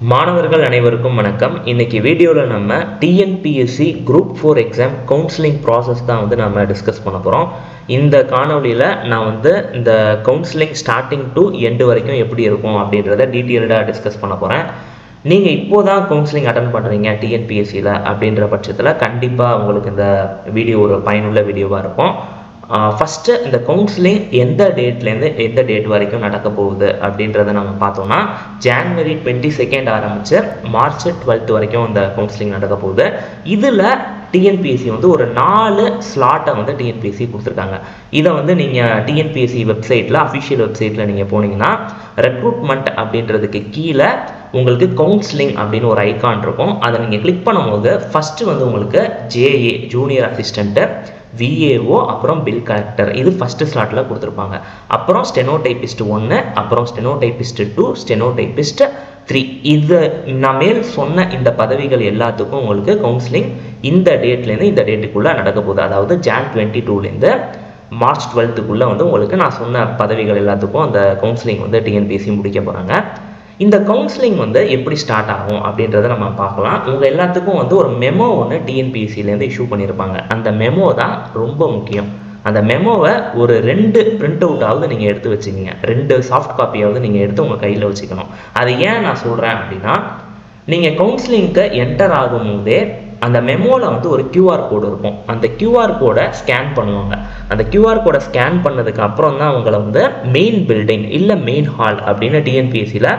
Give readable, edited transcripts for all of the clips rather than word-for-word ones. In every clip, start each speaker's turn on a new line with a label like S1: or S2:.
S1: மாணவர்கள் அனைவருக்கும் வணக்கம். இன்னைக்கு வீடியோல நம்ம TNPSC group 4 exam counselling process தான் நம்ம டிஸ்கஸ் பண்ண போறோம். இந்த காணொளியில நான் இந்த கவுன்சிலிங் ஸ்டார்டிங் டு எண்ட் வரைக்கும் எப்படி இருக்கும் அப்படின்றத டீடைலா டிஸ்கஸ் பண்ண போறேன். நீங்க இப்போதான் கவுன்சிலிங் அட்டெண்ட் பண்றீங்க டிஎன்பிஎஸ்சில அப்படின்ற பட்சத்துல கண்டிப்பா உங்களுக்கு இந்த வீடியோ ஒரு பயனுள்ள வீடியோவா இருக்கும். ஃபர்ஸ்ட் இந்த கவுன்சிலிங் எந்த டேட்லேருந்து எந்த டேட் வரைக்கும் நடக்க போகுது அப்படின்றத நம்ம பார்த்தோம்னா ஜான்வரி 22 ஆரம்பிச்சு மார்ச் 12 வரைக்கும் இந்த கவுன்சிலிங் நடக்க போகுது. இதில் டிஎன்பிஎஸ்சி ஒரு 4 ஸ்லாட்டை டிஎன்பிஎஸ்சி கொடுத்துருக்காங்க. இதை நீங்கள் டிஎன்பிஎஸ்சி வெப்சைட்டில் அஃபிஷியல் வெப்சைட்டில் நீங்கள் போனீங்கன்னா ரெக்ரூட்மெண்ட் அப்படின்றதுக்கு கீழே உங்களுக்கு கவுன்சிலிங் அப்படின்னு ஒரு ஐக்கான் இருக்கும். அதை நீங்கள் கிளிக் பண்ணும்போது ஃபஸ்ட்டு உங்களுக்கு ஜேஏ ஜூனியர் அசிஸ்டண்ட்டு, விஏஓ, அப்புறம் பில் கலெக்டர், இது ஃபஸ்ட்டு ஸ்லாட்டில் கொடுத்துருப்பாங்க. அப்புறம் ஸ்டெனோடைபிஸ்ட் 1, அப்புறம் ஸ்டெனோடைபிஸ்ட் 2, ஸ்டெனோடைபிஸ்ட் 3. இது நான் மேல் சொன்ன இந்த பதவிகள் எல்லாத்துக்கும் உங்களுக்கு கவுன்சிலிங் இந்த டேட்லேருந்து இந்த டேட்டுக்குள்ளே நடக்க போகுது. அதாவது ஜான் 22லேருந்து மார்ச் 12க்குள்ளே உங்களுக்கு நான் சொன்ன பதவிகள் எல்லாத்துக்கும் அந்த கவுன்சிலிங் டிஎன்பிஎஸ்சி முடிக்க போகிறாங்க. இந்த கவுன்சிலிங் எப்படி ஸ்டார்ட் ஆகும் அப்படின்றத நம்ம பார்க்கலாம். உங்கள் எல்லாத்துக்கும் ஒரு மெமோ டிஎன்பிஎஸ்சிலேருந்து இஷ்யூ பண்ணியிருப்பாங்க. அந்த மெமோ தான் ரொம்ப முக்கியம். அந்த மெமோவை ஒரு 2 பிரிண்ட் அவுட்டாவது நீங்கள் எடுத்து வச்சுக்கிங்க. 2 சாஃப்ட் காப்பியாவது நீங்கள் எடுத்து உங்கள் கையில் வச்சுக்கணும். அது ஏன் நான் சொல்கிறேன் அப்படின்னா, நீங்கள் கவுன்சிலிங்க்கு என்டர் ஆகும்போதே அந்த மெமோவில் ஒரு QR கோடு இருக்கும். அந்த QR கோடை ஸ்கேன் பண்ணுவாங்க. அந்த QR கோடை ஸ்கேன் பண்ணதுக்கு அப்புறம் தான் உங்களை மெயின் பில்டிங் இல்லை மெயின் ஹால் அப்படின்னு டிஎன்பிஎஸ்சியில்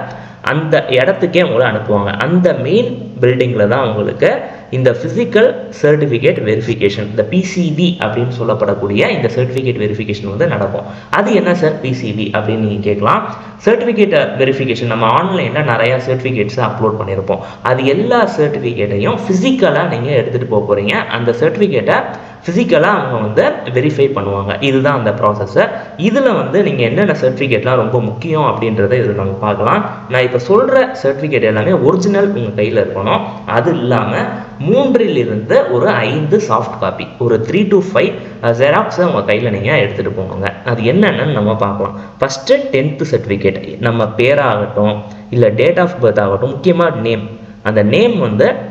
S1: அந்த இடத்துக்கே உங்களை அனுப்புவாங்க. அந்த மெயின் பில்டிங்கில் தான் உங்களுக்கு இந்த ஃபிசிக்கல் சர்டிஃபிகேட் வெரிஃபிகேஷன், இந்த பிசிவி அப்படின்னு சொல்லப்படக்கூடிய இந்த சர்டிஃபிகேட் வெரிஃபிகேஷன் நடக்கும். அது என்ன சார் பிசிவி அப்படின்னு நீங்கள் கேட்கலாம். சர்டிஃபிகேட் வெரிஃபிகேஷன் நம்ம ஆன்லைனில் நிறையா சர்டிஃபிகேட்ஸை அப்லோட் பண்ணியிருப்போம். அது எல்லா சர்டிஃபிகேட்டையும் ஃபிசிக்கலாக நீங்கள் எடுத்துகிட்டு போக போகிறீங்க. அந்த சர்டிஃபிகேட்டை ஃபிசிக்கலாக அவங்க வெரிஃபை பண்ணுவாங்க. இதுதான் அந்த ப்ராசஸ்ஸை. இதில் நீங்கள் என்னென்ன சர்டிஃபிகேட்லாம் ரொம்ப முக்கியம் அப்படின்றத இதில் நம்ம பார்க்கலாம். நான் இப்போ சொல்கிற சர்டிஃபிகேட் எல்லாமே ஒரிஜினல் உங்கள் கையில் இருக்கணும். அது இல்லாமல் 3லிருந்து ஒரு 5 சாஃப்ட் காப்பி, ஒரு 3 to 5 ஜெராக்ஸை உங்கள் கையில் நீங்கள் எடுத்துகிட்டு போகணுங்க. அது என்னென்னு நம்ம பார்க்கலாம். ஃபஸ்ட்டு 10th சர்டிஃபிகேட், நம்ம பேராகட்டும் இல்லை டேட் ஆஃப் பர்த் ஆகட்டும், முக்கியமாக நேம். அந்த நேம்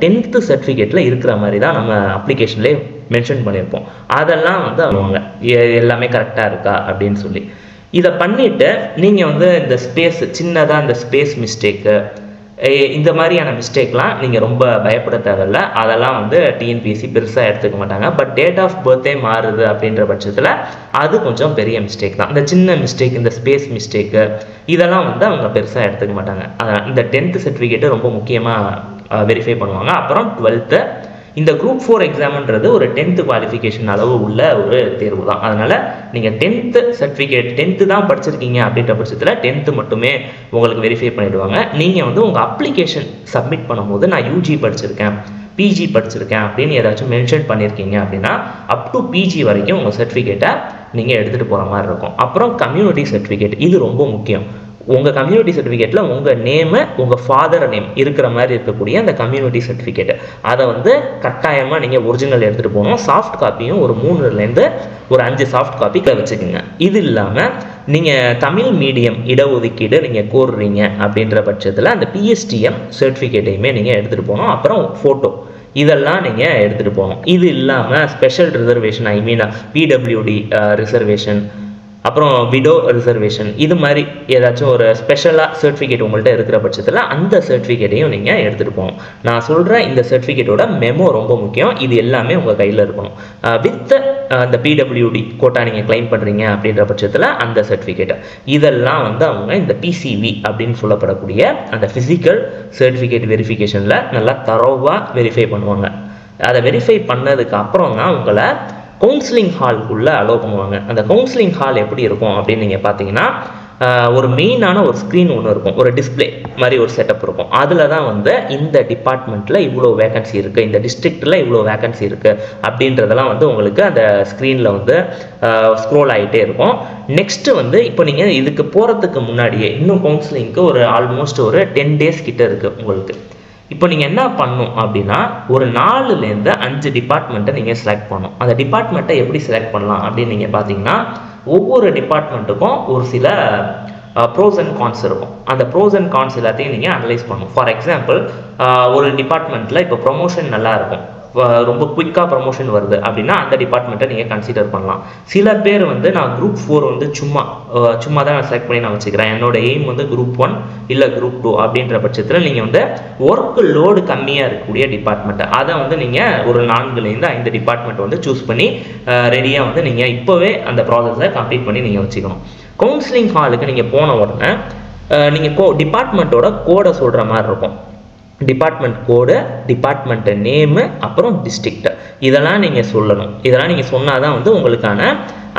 S1: 10th சர்டிஃபிகேட்டில் இருக்கிற மாதிரி தான் நம்ம அப்ளிகேஷன்லேயே மென்ஷன் பண்ணியிருப்போம். அதெல்லாம் அவங்க எல்லாமே கரெக்டாக இருக்கா அப்படின்னு சொல்லி இதை பண்ணிவிட்டு நீங்கள் இந்த ஸ்பேஸ் சின்னதாக இந்த ஸ்பேஸ் மிஸ்டேக்கு இந்த மாதிரியான மிஸ்டேக்லாம் நீங்கள் ரொம்ப பயப்பட தேவையில்லை. அதெல்லாம் டிஎன்பிஎஸ்சி பெருசாக எடுத்துக்க மாட்டாங்க. பட் டேட் ஆஃப் பர்த்டே மாறுது அப்படின்ற பட்சத்தில் அது கொஞ்சம் பெரிய மிஸ்டேக் தான். இந்த சின்ன மிஸ்டேக், இந்த ஸ்பேஸ் மிஸ்டேக்கு, இதெல்லாம் அவங்க பெருசாக எடுத்துக்க மாட்டாங்க. இந்த 10th சர்டிஃபிகேட்டு ரொம்ப முக்கியமாக வெரிஃபை பண்ணுவாங்க. அப்புறம் 12th, இந்த குரூப் 4 எக்ஸாம்ன்றது ஒரு 10th குவாலிஃபிகேஷன் அளவு உள்ள ஒரு தேர்வு தான். அதனால் நீங்கள் 10th சர்டிஃபிகேட் 10th தான் படிச்சிருக்கீங்க அப்படின்ற பட்சத்தில் 10th மட்டுமே உங்களுக்கு வெரிஃபை பண்ணிவிடுவாங்க. நீங்கள் உங்கள் அப்ளிகேஷன் சப்மிட் பண்ணும்போது நான் யூஜி படிச்சிருக்கேன், பிஜி படிச்சிருக்கேன் அப்படின்னு ஏதாச்சும் மென்ஷன் பண்ணியிருக்கீங்க அப்படின்னா அப் டு பிஜி வரைக்கும் உங்கள் சர்டிஃபிகேட்டை நீங்கள் எடுத்துகிட்டு போகிற மாதிரி இருக்கும். அப்புறம் கம்யூனிட்டி சர்டிஃபிகேட், இது ரொம்ப முக்கியம். உங்கள் கம்யூனிட்டி சர்டிஃபிகேட்டில் உங்கள் நேமு, உங்கள் ஃபாதர் நேம் இருக்கிற மாதிரி இருக்கக்கூடிய அந்த கம்யூனிட்டி சர்டிஃபிகேட்டு அதை கட்டாயமாக நீங்கள் ஒரிஜினல் எடுத்துகிட்டு போகணும். சாஃப்ட் காப்பியும் ஒரு 3லேருந்து ஒரு 5 சாஃப்ட் காப்பி வச்சுக்கோங்க. இது இல்லாமல் நீங்கள் தமிழ் மீடியம் இடஒதுக்கீடு நீங்கள் கோருறீங்க அப்படின்ற பட்சத்தில் அந்த பிஎஸ்டிஎம் சர்டிஃபிகேட்டையுமே நீங்கள் எடுத்துகிட்டு போகணும். அப்புறம் ஃபோட்டோ, இதெல்லாம் நீங்கள் எடுத்துகிட்டு போகணும். இது இல்லாமல் ஸ்பெஷல் ரிசர்வேஷன், பிடபிள்யூடி ரிசர்வேஷன், அப்புறம் விடோ ரிசர்வேஷன், இது மாதிரி ஏதாச்சும் ஒரு ஸ்பெஷலாக சர்டிஃபிகேட் உங்கள்கிட்ட இருக்கிற பட்சத்தில் அந்த சர்டிஃபிகேட்டையும் நீங்கள் எடுத்துகிட்டு போகணும். நான் சொல்கிற இந்த சர்டிஃபிகேட்டோட மெமோ ரொம்ப முக்கியம். இது எல்லாமே உங்கள் கையில் இருக்கணும். வித் அந்த பிடபிள்யூடி கோட்டா நீங்கள் கிளைம் பண்ணுறீங்க அப்படின்ற பட்சத்தில் அந்த சர்டிஃபிகேட், இதெல்லாம் அவங்க இந்த பிசிவி அப்படின்னு சொல்லப்படக்கூடிய அந்த ஃபிசிக்கல் சர்டிஃபிகேட் வெரிஃபிகேஷனில் நல்லா தரோவாக வெரிஃபை பண்ணுவாங்க. அதை வெரிஃபை பண்ணதுக்கு அப்புறம் தான் உங்களை கவுன்சிலிங் ஹாலுக்குள்ளே அலோவ் பண்ணுவாங்க. அந்த கவுன்சிலிங் ஹால் எப்படி இருக்கும் அப்படின்னு நீங்கள் பார்த்தீங்கன்னா, ஒரு மெயினான ஒரு ஸ்க்ரீன் ஒன்று இருக்கும், ஒரு டிஸ்பிளே மாதிரி ஒரு செட்டப் இருக்கும். அதில் தான் இந்த டிபார்ட்மெண்ட்டில் இவ்வளோ வேகன்சி இருக்குது, இந்த டிஸ்ட்ரிக்டில் இவ்வளோ வேகன்சி இருக்குது அப்படின்றதெல்லாம் உங்களுக்கு அந்த ஸ்க்ரீனில் ஸ்க்ரோல் ஆகிட்டே இருக்கும். நெக்ஸ்ட்டு இப்போ நீங்கள் இதுக்கு போகிறதுக்கு முன்னாடியே இன்னும் கவுன்சிலிங்க்கு ஒரு ஆல்மோஸ்ட் ஒரு 10 days கிட்ட இருக்குது உங்களுக்கு. இப்போ நீங்கள் என்ன பண்ணணும் அப்படின்னா, ஒரு 4லேருந்து 5 டிபார்ட்மெண்ட்டை நீங்கள் செலக்ட் பண்ணணும். அந்த டிபார்ட்மெண்ட்டை எப்படி செலக்ட் பண்ணலாம் அப்படின்னு நீங்கள் பார்த்தீங்கன்னா, ஒவ்வொரு டிபார்ட்மெண்ட்டுக்கும் ஒரு சில ப்ரோஸ் அண்ட் கான்ஸ் இருக்கும். அந்த ப்ரோஸ் அண்ட் கான்ஸ் எல்லாத்தையும் நீங்கள் அனலைஸ் பண்ணணும். ஃபார் எக்ஸாம்பிள் ஒரு டிபார்ட்மெண்ட்டில் இப்போ ப்ரொமோஷன் நல்லா இருக்கும், ரொம்ப குயிக்காக ப்ரமோஷன் வருது அப்படின்னா அந்த டிபார்ட்மெண்ட்டை நீங்கள் கன்சிடர் பண்ணலாம். சில பேர் வந்து நான் குரூப் 4 வந்து சும்மா தான் நான் செலக்ட் பண்ணி நான் வச்சுக்கிறேன், என்னோட எய்ம் வந்து குரூப் 1 இல்லை குரூப் 2 அப்படின்ற பட்சத்தில் நீங்கள் வந்து ஒர்க் லோடு கம்மியாக இருக்கக்கூடிய டிபார்ட்மெண்ட்டை அதை வந்து நீங்கள் ஒரு 4-5 டிபார்ட்மெண்ட் வந்து சூஸ் பண்ணி ரெடியாக வந்து நீங்கள் இப்போவே அந்த ப்ராசஸை கம்ப்ளீட் பண்ணி நீங்கள் வச்சுக்கணும். கவுன்சிலிங் ஹாலுக்கு நீங்கள் போன உடனே நீங்கள் டிபார்ட்மெண்ட்டோட கோடை சொல்கிற மாதிரி இருக்கும். டிபார்ட்மெண்ட் கோடு, டிபார்ட்மெண்ட் நேமு, அப்புறம் டிஸ்ட்ரிக்ட், இதெல்லாம் நீங்கள் சொல்லணும். இதெல்லாம் நீங்கள் சொன்னால் தான் வந்து உங்களுக்கான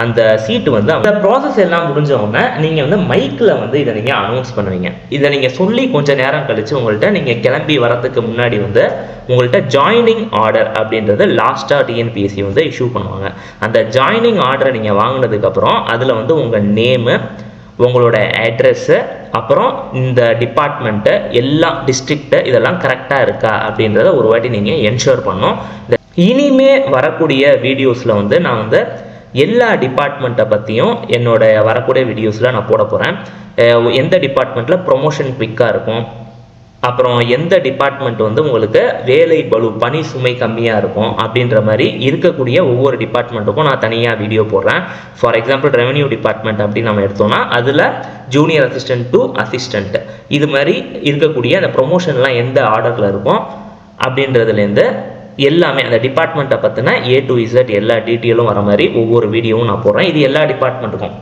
S1: அந்த சீட்டு வந்து அந்த ப்ராசஸ் எல்லாம் முடிஞ்சவொடனே நீங்கள் வந்து மைக்கில் வந்து இதை நீங்கள் அனௌன்ஸ் பண்ணுவீங்க. இதை நீங்கள் சொல்லி கொஞ்சம் நேரம் கழித்து உங்கள்கிட்ட நீங்கள் கிளம்பி வரதுக்கு முன்னாடி வந்து உங்கள்கிட்ட ஜாயினிங் ஆர்டர் அப்படின்றது லாஸ்ட்டாக டிஎன்பிஎஸ்சி வந்து இஷ்யூ பண்ணுவாங்க. அந்த ஜாயினிங் ஆர்டரை நீங்கள் வாங்கினதுக்கப்புறம் அதில் வந்து உங்கள் நேமு, உங்களோட அட்ரெஸ்ஸு, அப்புறம் இந்த டிபார்ட்மெண்ட்டு, எல்லா டிஸ்ட்ரிக்ட்டு இதெல்லாம் கரெக்டாக இருக்கா அப்படின்றத ஒரு வாட்டி நீங்கள் என்ஷூர் பண்ணணும். இனிமே வரக்கூடிய வீடியோஸில் வந்து நான் வந்து எல்லா டிபார்ட்மெண்ட்டை பற்றியும் என்னோட வரக்கூடிய வீடியோஸில் நான் போட போகிறேன். எந்த டிபார்ட்மெண்ட்டில் ப்ரொமோஷன் குயிக்காக இருக்கும், அப்புறம் எந்த டிபார்ட்மெண்ட் வந்து உங்களுக்கு வேலை பளு பணி சுமை கம்மியாக இருக்கும் அப்படின்ற மாதிரி இருக்கக்கூடிய ஒவ்வொரு டிபார்ட்மெண்ட்டுக்கும் நான் தனியாக வீடியோ போடுறேன். ஃபார் எக்ஸாம்பிள் ரெவன்யூ டிபார்ட்மெண்ட் அப்படின்னு நம்ம எடுத்தோம்னா அதில் ஜூனியர் அசிஸ்டன்ட் டு அசிஸ்டண்ட் இது மாதிரி இருக்கக்கூடிய அந்த ப்ரொமோஷன்லாம் எந்த ஆர்டரில் இருக்கும் அப்படின்றதுலேருந்து எல்லாமே அந்த டிபார்ட்மெண்ட்டை பற்றின A to Z எல்லா டீட்டெயிலும் வர மாதிரி ஒவ்வொரு வீடியோவும் நான் போடுறேன். இது எல்லா டிபார்ட்மெண்ட்டுக்கும்,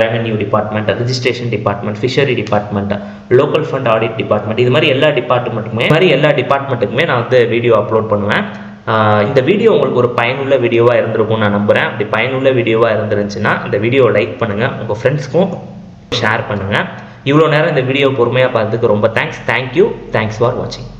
S1: revenue department, registration department, fishery department, local fund audit department, இது மாதிரி எல்லா டிபார்ட்மெண்ட்டுக்குமே நான் வந்து வீடியோ அப்லோட் பண்ணுவேன். இந்த வீடியோ உங்களுக்கு ஒரு பயனுள்ள வீடியோவாக இருந்திருக்கும்னு நான் நம்புகிறேன். அப்படி பயனுள்ள வீடியோவாக இருந்துருந்துச்சுன்னா இந்த வீடியோவை லைக் பண்ணுங்கள், உங்கள் ஃப்ரெண்ட்ஸ்க்கும் ஷேர் பண்ணுங்கள். இவ்வளோ நேரம் இந்த வீடியோ பொறுமையாக பார்த்ததுக்கு ரொம்ப தேங்க்ஸ். தேங்க்யூ. தேங்க்ஸ் ஃபார் வாட்சிங்.